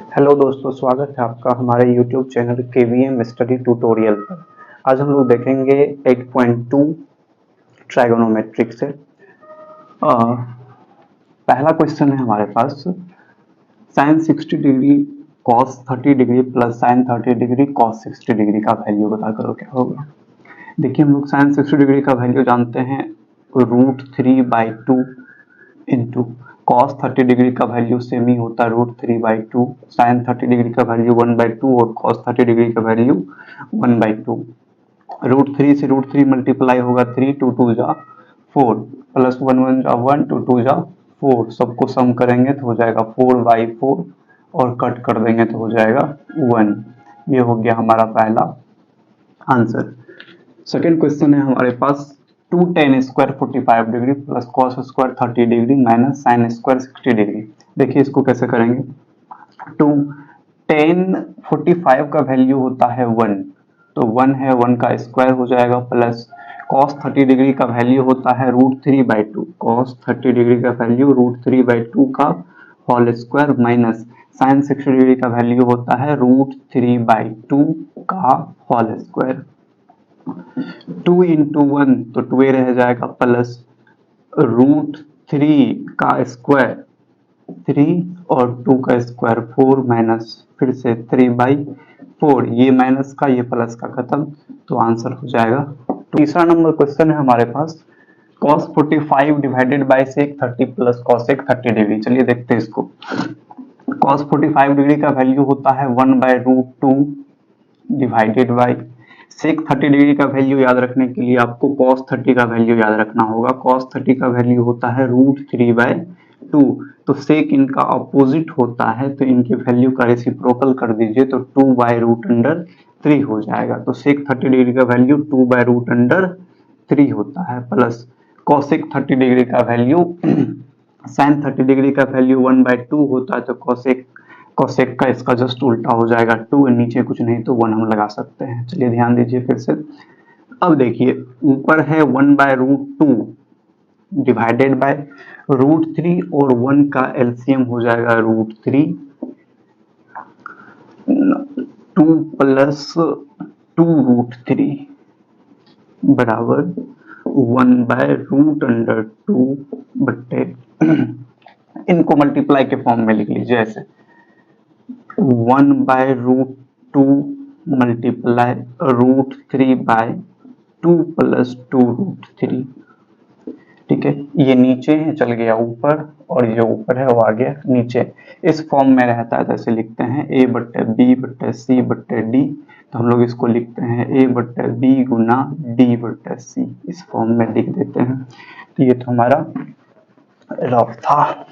Hello दोस्तों, स्वागत है आपका हमारे YouTube channel KVM study tutorial पर। आज हम लोग देखेंगे 8.2 ट्राइगोनोमेट्रिक से। पहला क्वेश्चन है हमारे पास, sine 60 degree cos 30 degree plus sine 30 degree cos 60 degree का वैल्यू बता करो क्या होगा। देखिए, हम लोग साइन 60 डिग्री का वैल्यू जानते हैं √3/2 इंटू कॉस 30 डिग्री का वैल्यू सेम ही होता है √3/2, साइन 30 डिग्री का वैल्यू 1/2 और कॉस 30 डिग्री का वैल्यू 1/2। √3 से √3 मल्टीप्लाई होगा 3, 2 2 जा 4 प्लस 1 1 जा 1, 2 2 जा 4, सबको सम करेंगे तो हो जाएगा 4/4 और कट कर देंगे तो हो जाएगा 1। ये हो गया हमारा पहला आंसर। सेकेंड क्वेश्चन है हमारे पास, 2 tan square 45 degree plus cos square 30 degree minus sine square 60 degree. देखिए इसको कैसे करेंगे। 2 tan 45 का वैल्यू होता है 1, तो 1 है, 1 का स्क्वायर हो जाएगा, प्लस cos 30 डिग्री का वैल्यू होता है √3/2, cos 30 डिग्री का वैल्यू √3/2 का whole square minus sine 60 degree का वैल्यू होता है √3/2 का होल स्क्वायर। 2 into 1 तो 2 रह जाएगा, प्लस √3 का स्क्वायर 3 और 2 का स्क्वायर 4 माइनस फिर से 3/4, ये माइनस का ये प्लस का खत्म, तो आंसर हो जाएगा। तीसरा नंबर क्वेश्चन है हमारे पास, cos 45 divided by sec 30 plus cosec 30 degree. चलिए देखते हैं इसको। cos 45 डिग्री का वैल्यू होता है 1/√2 डिवाइडेड बाय sec 30 डिग्री का वैल्यू याद रखने के लिए आपको cos 30 का वैल्यू याद रखना होगा। cos 30 का वैल्यू होता है √3/2, तो sec इनका अपोजिट होता है, तो इनके वैल्यू का रेसिप्रोकल कर दीजिए तो 2/√3 हो जाएगा। तो sec 30 डिग्री का वैल्यू 2/√3 होता है, प्लस cosec 30 डिग्री का वैल्यू sin 30 डिग्री का वैल्यू 1/2 होता है, तो cosec का इसका जस्ट उल्टा हो जाएगा 2, नीचे कुछ नहीं तो 1 हम लगा सकते हैं। चलिए ध्यान दीजिए फिर से। अब देखिए ऊपर है 1/√2 डिवाइडेड बाय √3 और 1 का एलसीएम हो जाएगा √3, 2 प्लस 2√3 बराबर 1/√2 बट्टे इनको मल्टीप्लाई के फॉर्म में लिख लीजिए ऐसे 1/√2 मल्टीप्लाई √3/2 प्लस 2√3। ठीक है, ये नीचे है चल गया ऊपर और ये ऊपर है वो आ गया नीचे। इस फॉर्म में रहता है, जैसे लिखते हैं a/b/c/d, तो हम लोग इसको लिखते हैं a/b गुना d/c, इस फॉर्म में लिख देते हैं। तो ये तो हमारा रफ था।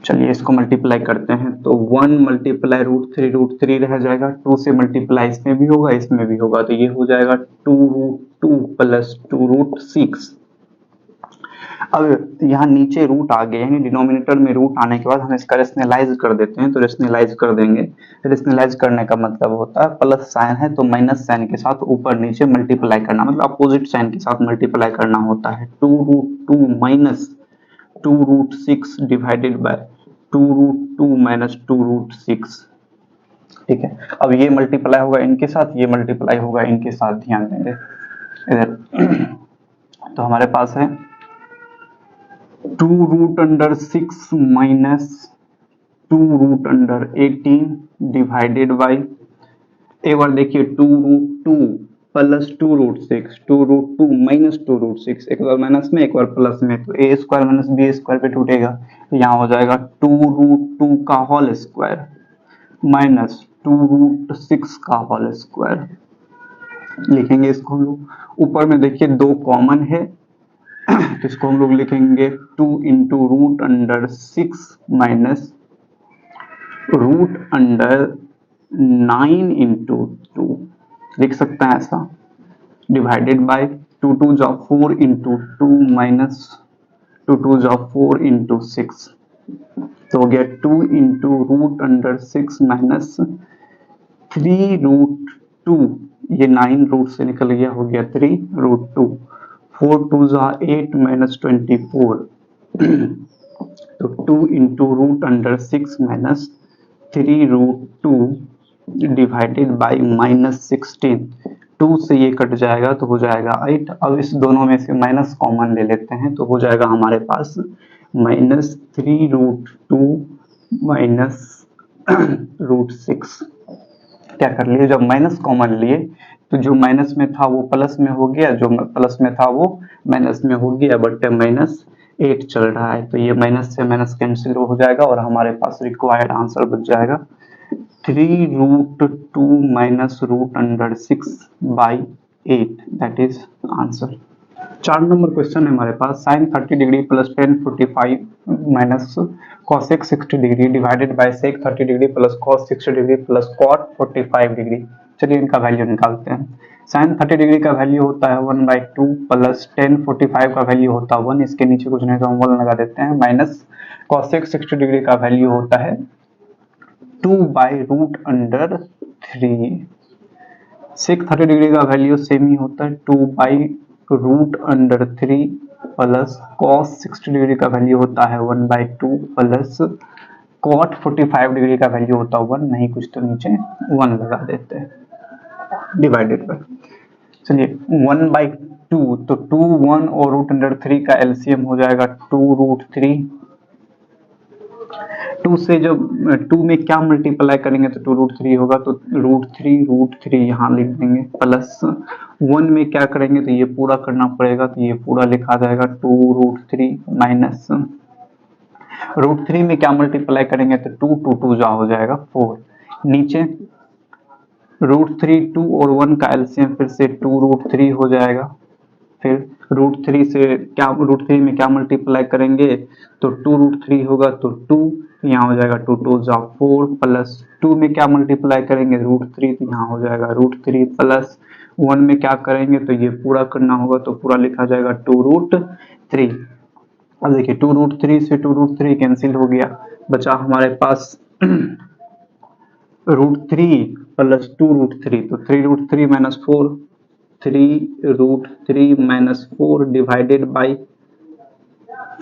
चलिए इसको मल्टीप्लाई करते हैं, तो 1 मल्टीप्लाई √3 रह जाएगा, 2 से मल्टीप्लाई इसमें भी होगा इसमें भी होगा, तो ये हो जाएगा 2√2 प्लस 2√6। अब यहाँ नीचे रूट आ गए हैं, डिनोमिनेटर में रूट आने के बाद हम इसका रेशनलाइज कर देते हैं, तो रेशनलाइज कर देंगे। रेशनलाइज करने का मतलब होता है प्लस साइन है तो माइनस साइन के साथ ऊपर नीचे मल्टीप्लाई करना, मतलब अपोजिट साइन के साथ मल्टीप्लाई करना होता है। 2√2 माइनस 2√6 डिवाइडेड बाय 2√2 माइनस 2√6। ठीक है, अब ये मल्टीप्लाई होगा इनके साथ, ये मल्टीप्लाई होगा इनके साथ, ध्यान देंगे इधर। तो हमारे पास है 2√6 माइनस 2√18 डिवाइडेड बाय, एक बार देखिए 2√2 प्लस 2√6, 2√2 माइनस 2√6, एक बार माइनस में एक बार प्लस में, तो a square minus b square पे टूटेगा, तो यहाँ हो जाएगा 2√2 का होल स्क्वायर माइनस 2√6 का होल स्क्वायर। लिखेंगे इसको हम लोग, ऊपर में देखिए 2 कॉमन है तो इसको हम लोग लिखेंगे 2 इंटू √6 माइनस √9 इंटू 2, लिख सकते हैं ऐसा, डिवाइडेड बाय 2 2 जा 4 इंटू 2 माइनस 2 2 जा 4 इंटू 6, तो हो गया 2 इंटू √6 माइनस 3√2, ये 9 रूट से निकल गया, हो गया 3√2, 4 2 जा 8 minus 24 2 into root under 6 minus 3 root 2 divided by -16। 2 से ये कट जाएगा तो हो जाएगा 8। अब इस दोनों में से माइनस कॉमन ले लेते हैं तो हो जाएगा हमारे पास -3 रूट 2 माइनस रूट 6। क्या कर लिए, जब माइनस कॉमन लिए तो जो माइनस में था वो प्लस में हो गया, जो प्लस में था वो माइनस में हो गया, बट -8 चल रहा है तो ये माइनस से माइनस कैंसिल हो जाएगा और हमारे पास रिक्वायर्ड आंसर बच जाएगा 3 root 2 minus root under 6 by 8, that is answer. 4 नंबर क्वेश्चन है हमारे पास, sine 30 degree plus tan 45 minus cosec 60 degree divided by sec 30 degree plus cos 60 degree plus cot 45 degree. चलिए इनका वैल्यू निकालते हैं। साइन 30 डिग्री का वैल्यू होता है 1/2 प्लस टेन 45 का वैल्यू होता है 1, इसके नीचे कुछ नहीं तो हम 1 लगा देते हैं, माइनस cosec 60 डिग्री का वैल्यू होता है 2/√3। sec 30 डिग्री का वैल्यू सेम ही होता है 2/√3 प्लस cos 60 डिग्री का वैल्यू होता है 1/2 प्लस cot 45 डिग्री का वैल्यू होता है 1, नहीं कुछ तो नीचे 1 लगा देते हैं डिवाइडेड बाय। चलिए 1/2 तो 2 1 और √3 का एलसीएम हो जाएगा 2√3। 2 से जब 2 में क्या मल्टीप्लाई करेंगे तो 2√3 होगा तो √3 यहाँ लिख देंगे, प्लस 1 में क्या करेंगे तो ये पूरा करना पड़ेगा तो ये पूरा लिखा जाएगा 2√3 माइनस √3 में क्या मल्टीप्लाई करेंगे तो 2 2 जा हो जाएगा 4। नीचे √3 2 और 1 का एलसीएम फिर से 2√3 हो जाएगा, फिर √3 से क्या √3 में क्या मल्टीप्लाई करेंगे तो 2√3 होगा तो 2 यहाँ हो जाएगा 2 2 जा 4 प्लस 2 में क्या मल्टीप्लाई करेंगे √3 तो यहाँ हो जाएगा √3 प्लस 1 में क्या करेंगे तो ये पूरा करना होगा तो पूरा लिखा जाएगा 2√3। अब देखिए 2√3 से 2√3 कैंसिल हो गया, बचा हमारे पास √3 प्लस 2√3 तो 3√3 minus 4, 3√3 minus 4 divided by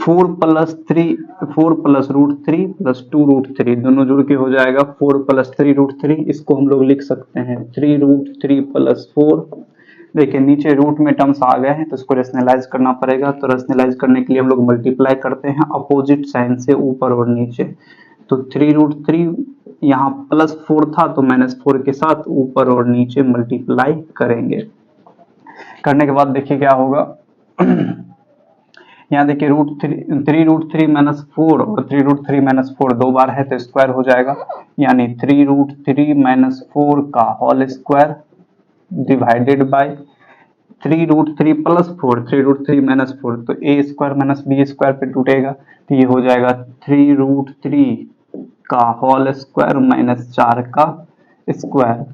4 plus √3 plus 2√3 दोनों जुड़ के हो जाएगा 4 प्लस 3√3। इसको हम लोग लिख सकते हैं 3√3 प्लस 4। देखिए नीचे रूट में टर्म्स आ गए हैं तो इसको रेशनलाइज करना पड़ेगा, तो रेशनलाइज करने के लिए हम लोग मल्टीप्लाई करते हैं अपोजिट साइन से ऊपर और नीचे, तो 3√3 यहाँ प्लस 4 था तो -4 के साथ ऊपर और नीचे मल्टीप्लाई करेंगे। करने के बाद देखिए क्या होगा यहाँ देखिए 3√3 माइनस 4 और 3√3 माइनस 4 दो बार है तो स्क्वायर हो जाएगा, यानी 3√3 माइनस 4 का whole square divided by 3√3 plus 4, 3√3 minus 4 तो a square minus b square पे टूटेगा तो ये हो जाएगा 3√3 का होल स्क्वायर माइनस 4 का स्क्वायर,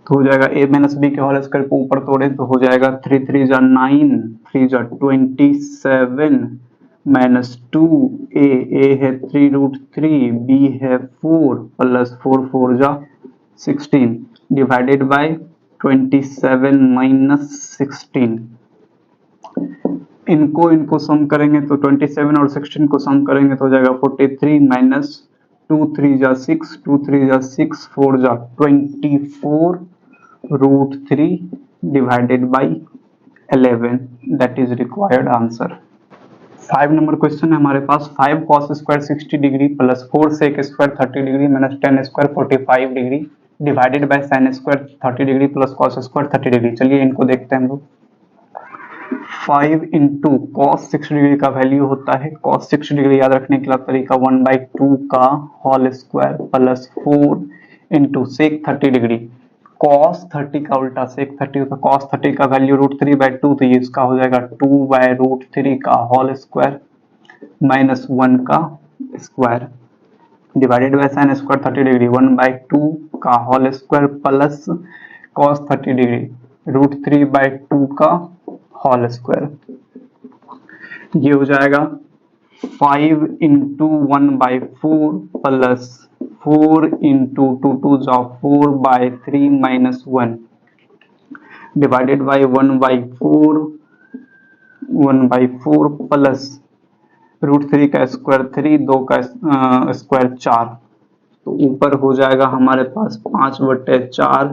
तो हो जाएगा a माइनस बी के होल स्क्वायर को ऊपर तोड़े तो हो जाएगा 3 3 जा 9, 3 जा 27 माइनस 2 a है 3√3, b है 4 प्लस 4 4 जा 16 डिवाइडेड बाय 27 माइनस 16। इनको सम करेंगे तो 27 और 16 को सम करेंगे तो हो जाएगा 43 माइनस 2 3 जा 6, 2 3 जा 6, 4 जा 24√3 divided by 11, that is required answer. 5 number question है हमारे पास, 5 cos square 60 degree plus 4 sec square 30 degree minus 10 square 45 degree divided by sin square 30 degree plus cos square 30 degree. चलिए इनको देखते हैं हम लोग। 5 इंटू cos 60 डिग्री का वैल्यू होता है, cos 60 डिग्री याद रखने के लिए तरीका 1/2 का whole square plus 4 into sec 30 degree, cos 30 का उल्टा sec 30 होता है, cos 30 का वैल्यू √3/2 तो ये इसका हो जाएगा 2/√3 का होल स्क्वायर माइनस 1 का square divided by sin square 30 degree 1/2 का whole square plus cos 30 degree √3/2 का होल स्क्वायर, ये हो जाएगा 5 इंटू 1/4 प्लस 4 इंटू 2 2 जा 4/3 माइनस 1 डिवाइडेड बाई 1/4 प्लस √3 का स्क्वायर 3, 2 का स्क्वायर 4, तो ऊपर हो जाएगा हमारे पास 5/4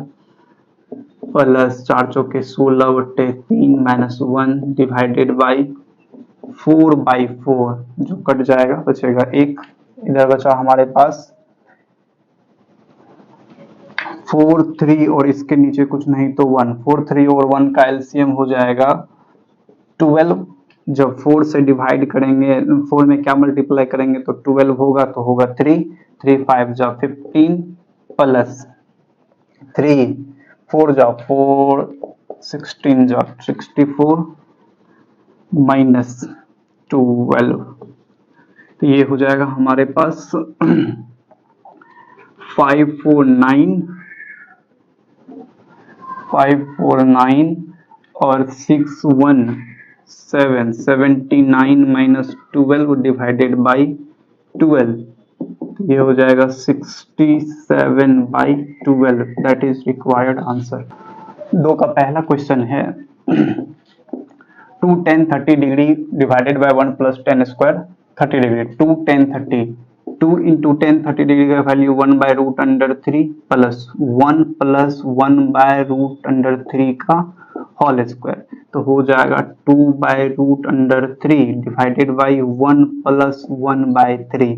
प्लस 4 चौके 16/3 -1 डिवाइडेड बाई 4/4, जो कट जाएगा, बचेगा 1। इधर बचा हमारे पास 4, 3 और इसके नीचे कुछ नहीं तो 1। 4, 3 और 1 का एलसीएम हो जाएगा 12। जब 4 से डिवाइड करेंगे, 4 में क्या मल्टीप्लाई करेंगे तो 12 होगा, तो होगा 3, 3 5 जा 15 प्लस 3 4 जा 4 16 जा 64 माइनस 12, तो ये हो जाएगा हमारे पास 549 और 617 79 माइनस 12 डिवाइडेड बाई 12, ये हो जाएगा 67/12, दैट इज रिक्वायर्ड आंसर। 2 का पहला क्वेश्चन है 2 tan 30 degree divided bye 1 plus tan square 30 degree. 2 tan 30, 2 into tan 30 degree का वैल्यू 1/√3 प्लस 1/√3 का होल स्क्वायर, तो हो जाएगा 2/√3 डिवाइडेड बाई 1 प्लस 1/3,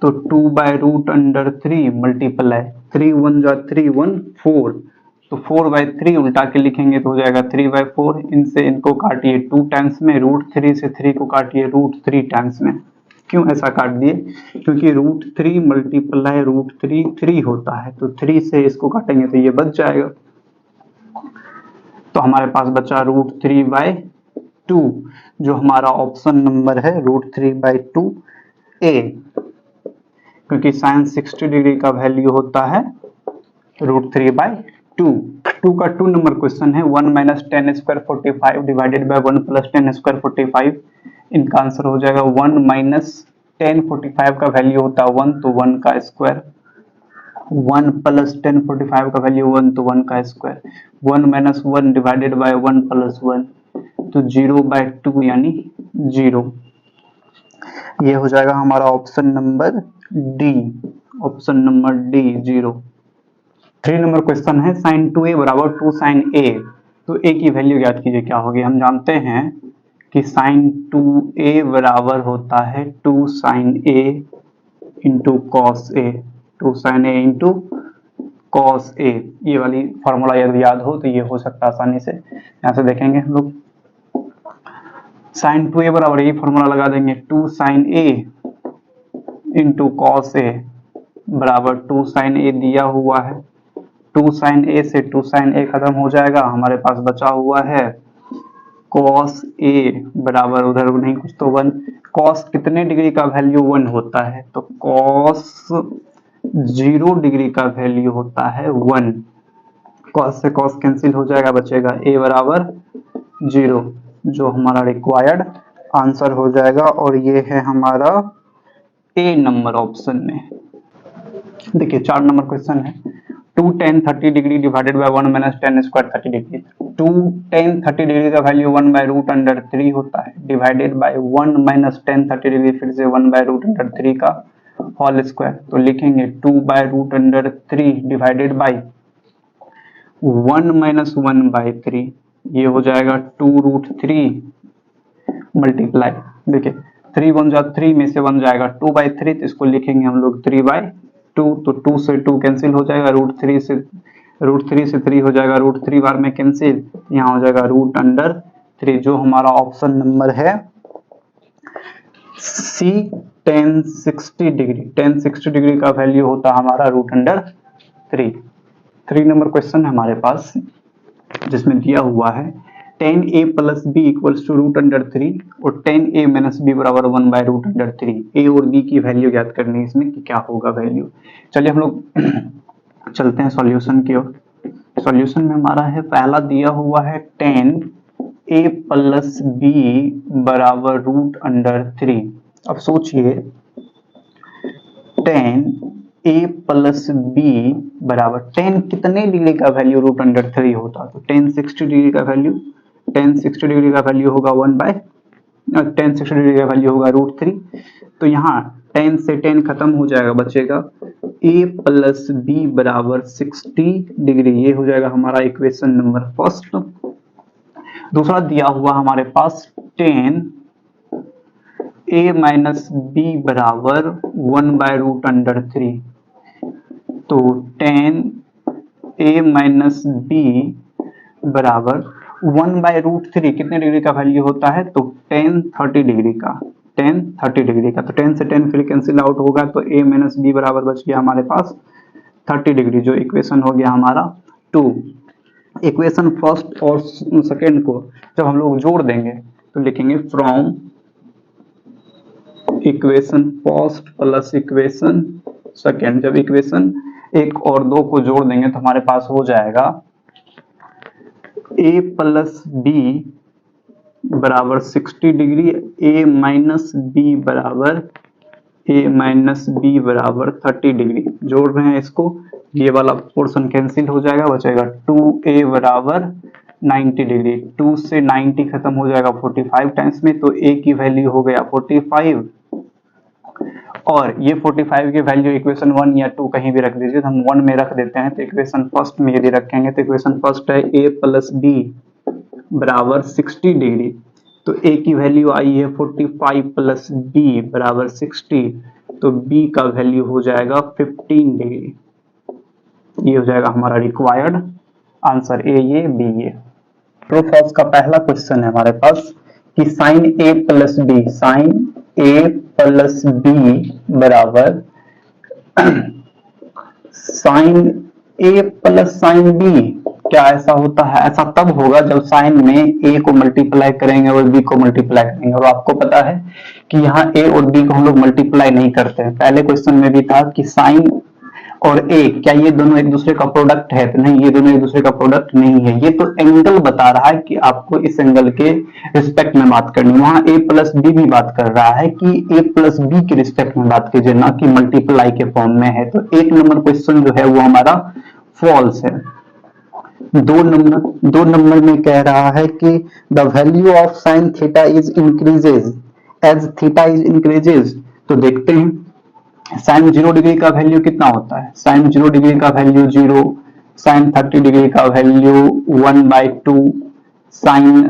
तो 2/√3 मल्टीप्लाई 3 1 जा 3 1 4, तो 4/3 उल्टा के लिखेंगे तो हो जाएगा 3/4। इनसे इनको काटिए 2 टाइम्स में, √3 से 3 को काटिए √3 टाइम्स में। क्यों ऐसा काट दिए? क्योंकि √3 मल्टीप्लाई √3 3 होता है, तो 3 से इसको काटेंगे तो ये बच जाएगा, तो हमारे पास बचा √3/2, जो हमारा ऑप्शन नंबर है √3/2 ए, क्योंकि sin 60 डिग्री का वैल्यू होता है √3/2। 2 का 2 नंबर क्वेश्चन है 1 minus tan square 45 divided by 1 plus tan square 45, इनका आंसर हो जाएगा 1 माइनस tan 45 का वैल्यू होता है 1, तो 1 का स्क्वायर, 1 प्लस tan 45 का वैल्यू 1, तो 1 का square, 1 minus 1 divided by 1 plus 1, तो 0/2 यानी 0। ये हो जाएगा हमारा option number D, option number D 0। 3 number question है sin 2a बराबर 2 sin a, तो a की वैल्यू ज्ञात कीजिए, क्या होगी? हम जानते हैं कि sin 2a बराबर होता है 2 sin a into cos a, 2 sin a into cos a, ये वाली फॉर्मूला यदि याद हो तो ये हो सकता है आसानी से। यहाँ से देखेंगे हम लोग sin 2a बराबर ये फॉर्मूला लगा देंगे 2 sin a into cos a बराबर 2 sin a दिया हुआ है, 2 sin a से 2 sin a खत्म हो जाएगा, हमारे पास बचा हुआ है cos a बराबर उधर नहीं कुछ तो 1, cos कितने डिग्री का वैल्यू 1 होता है, तो cos 0 डिग्री का वैल्यू होता है 1, cos से cos कैंसिल हो जाएगा, बचेगा a बराबर 0, जो हमारा रिक्वायर्ड आंसर हो जाएगा, और ये है हमारा ए नंबर ऑप्शन में। देखिए 4 नंबर क्वेश्चन है 2 tan 30 degree divided bye 1 minus tan square 30 degree. 2 tan 30 degree का वैल्यू 1/√3 होता है, divided by 1 minus tan 30 degree फिर से 1/√3 का होल स्क्वायर, तो लिखेंगे 2/√3 डिवाइडेड बाय 1 माइनस 1/3, ये हो जाएगा 2√3 मल्टीप्लाई, देखिए 3 1 जा 3 में से 1 जाएगा 2/3, तो इसको लिखेंगे हम लोग 3/2, तो 2 से 2 कैंसिल हो जाएगा, √3 से 3 हो जाएगा, √3 बार में कैंसिल, यहाँ हो जाएगा √3, जो हमारा ऑप्शन नंबर है सी tan 60 डिग्री। tan 60 डिग्री का वैल्यू होता है हमारा √3। 3 नंबर क्वेश्चन है हमारे पास जिसमें दिया हुआ है tan a plus b equals to √3 और tan a माइनस बी बराबर 1/√3। a और b की वैल्यू ज्ञात करनी है इसमें कि क्या होगा वैल्यू। चलिए हम लोग चलते हैं सॉल्यूशन की ओर। सॉल्यूशन में हमारा है पहला दिया हुआ है tan a प्लस बी बराबर √3। अब सोचिए tan a प्लस बी बराबर tan कितने डिग्री का वैल्यू √3 होता, तो tan 60 डिग्री का वैल्यू होगा 1/√3 tan 60 डिग्री का वैल्यू होगा √3। तो यहाँ tan से tan खत्म हो जाएगा, बचेगा a प्लस बी बराबर 60 डिग्री। ये हो जाएगा हमारा इक्वेशन नंबर फर्स्ट। दूसरा दिया हुआ हमारे पास tan a माइनस बी बराबर 1/√3। तो tan a माइनस बी बराबर 1/√3 कितने डिग्री का वैल्यू होता है? तो tan 30 डिग्री का, tan 30 डिग्री का। तो tan से tan फिर कैंसिल आउट होगा, तो a माइनस बी बराबर बच गया हमारे पास 30 डिग्री, जो इक्वेशन हो गया हमारा 2। इक्वेशन फर्स्ट और सेकेंड को जब हम लोग जोड़ देंगे तो लिखेंगे from equation first plus equation second. जब इक्वेशन 1 और 2 को जोड़ देंगे तो हमारे पास हो जाएगा a प्लस बी बराबर 60 डिग्री, a माइनस बी बराबर 30 डिग्री। जोड़ रहे हैं इसको, ये वाला पोर्शन कैंसिल हो जाएगा, बचेगा 2a बराबर 90 डिग्री। 2 से 90 खत्म हो जाएगा 45 टाइम्स में, तो a की वैल्यू हो गया 45। और ये 45 की वैल्यू इक्वेशन 1 या 2 कहीं भी रख दीजिए, तो हम 1 में रख देते हैं। तो इक्वेशन फर्स्ट में यदि रखेंगे तो इक्वेशन फर्स्ट है a प्लस बी बराबर 60 डिग्री। तो a की वैल्यू आई है 45 प्लस बी बराबर 60, तो b का वैल्यू हो जाएगा 15 डिग्री। ये हो जाएगा हमारा रिक्वायर्ड आंसर, a ये b ये। ट्रू फॉल्स का पहला क्वेश्चन है हमारे पास कि sine a plus b, sine a plus b बराबर sine a plus sine b। क्या ऐसा होता है? ऐसा तब होगा जब साइन में a को मल्टीप्लाई करेंगे और b को मल्टीप्लाई करेंगे। और आपको पता है कि यहाँ a और b को हम लोग मल्टीप्लाई नहीं करते हैं। पहले क्वेश्चन में भी था कि साइन और a क्या ये दोनों एक दूसरे का प्रोडक्ट है? तो नहीं, ये दोनों एक दूसरे का प्रोडक्ट नहीं है। ये तो एंगल बता रहा है कि आपको इस एंगल के रिस्पेक्ट में बात करनी है। वहां a प्लस बी भी बात कर रहा है कि a प्लस बी के रिस्पेक्ट में बात कीजिए, ना कि मल्टीप्लाई के फॉर्म में है। तो 1 नंबर क्वेश्चन जो है वो हमारा फॉल्स है। 2 नंबर में कह रहा है कि the value of sine theta is increases as theta is increases. तो देखते हैं साइन 0 डिग्री का वैल्यू कितना होता है? साइन 0 डिग्री का वैल्यू 0, साइन 30 डिग्री का वैल्यू 1/2, साइन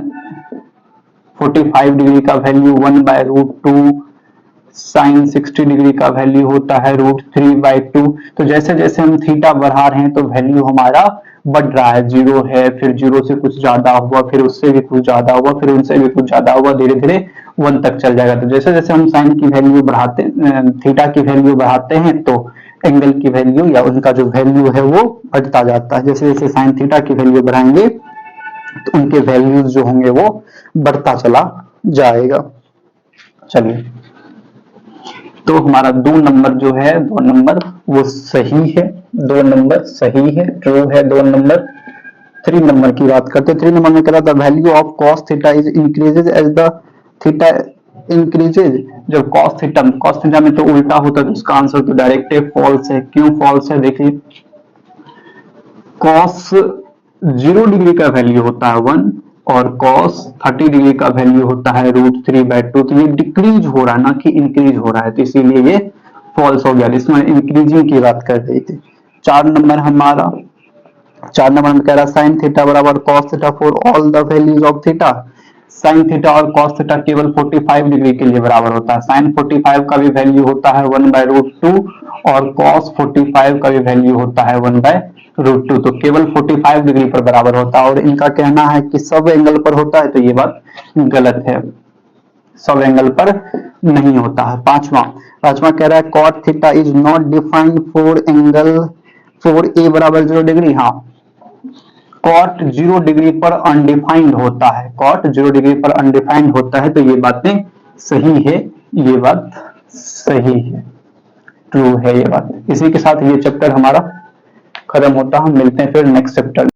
45 डिग्री का वैल्यू 1/√2, साइन 60 डिग्री का वैल्यू होता है √3/2। तो जैसे जैसे हम थीटा बढ़ा रहे हैं तो वैल्यू हमारा बढ़ रहा है। 0 है, फिर 0 से कुछ ज्यादा हुआ, फिर उससे भी कुछ ज्यादा हुआ, फिर उनसे भी कुछ ज्यादा हुआ, धीरे धीरे 1 तक चल जाएगा। तो जैसे जैसे हम साइन की वैल्यू बढ़ाते, थीटा की वैल्यू बढ़ाते हैं तो एंगल की वैल्यू या उनका जो वैल्यू है वो बढ़ता जाता है। जैसे जैसे साइन थीटा की वैल्यू बढ़ाएंगे तो उनके वैल्यूज जो होंगे वो बढ़ता चला जाएगा। चलिए, तो हमारा 2 नंबर जो है, 2 नंबर वो सही है, 2 नंबर सही है, ट्रू है 2 नंबर। 3 नंबर की बात करते हैं। 3 नंबर में कह रहा था value of cos theta is increases as the theta increases. जब कॉस थीटा में तो उल्टा होता है, तो उसका आंसर तो डायरेक्ट फॉल्स है। क्यों फॉल्स है? देखिए, कॉस 0 डिग्री का वैल्यू होता है 1 और कॉस 30 डिग्री का वैल्यू होता है √3/2। तो ये डिक्रीज हो रहा है, ना कि इंक्रीज हो रहा है, तो इसीलिए ये फॉल्स हो गया। इसमें इंक्रीजिंग की बात कर रही थी। 4 नंबर हमारा, 4 नंबर में कह रहा साइन थीटा बराबर cos theta for all the values of theta. Sine theta और कॉस थीटा केवल 45 डिग्री के लिए बराबर होता है। साइन 45 का भी वैल्यू होता है 1/√2 और कॉस 45 का भी वैल्यू होता है 1/√2। तो केवल 45 डिग्री पर बराबर होता है। और इनका कहना है कि सब एंगल पर होता है, तो ये बात गलत है, सब एंगल पर नहीं होता है। पांचवा कह रहा है cot theta is not defined for angle for a बराबर 0 डिग्री। हाँ, कॉट 0 डिग्री पर अनडिफाइंड होता है, कॉट 0 डिग्री पर अनडिफाइंड होता है। तो ये बातें सही है, ये बात सही है, ट्रू है ये बात। इसी के साथ ये चैप्टर हमारा खत्म होता है। हम मिलते हैं फिर नेक्स्ट चैप्टर।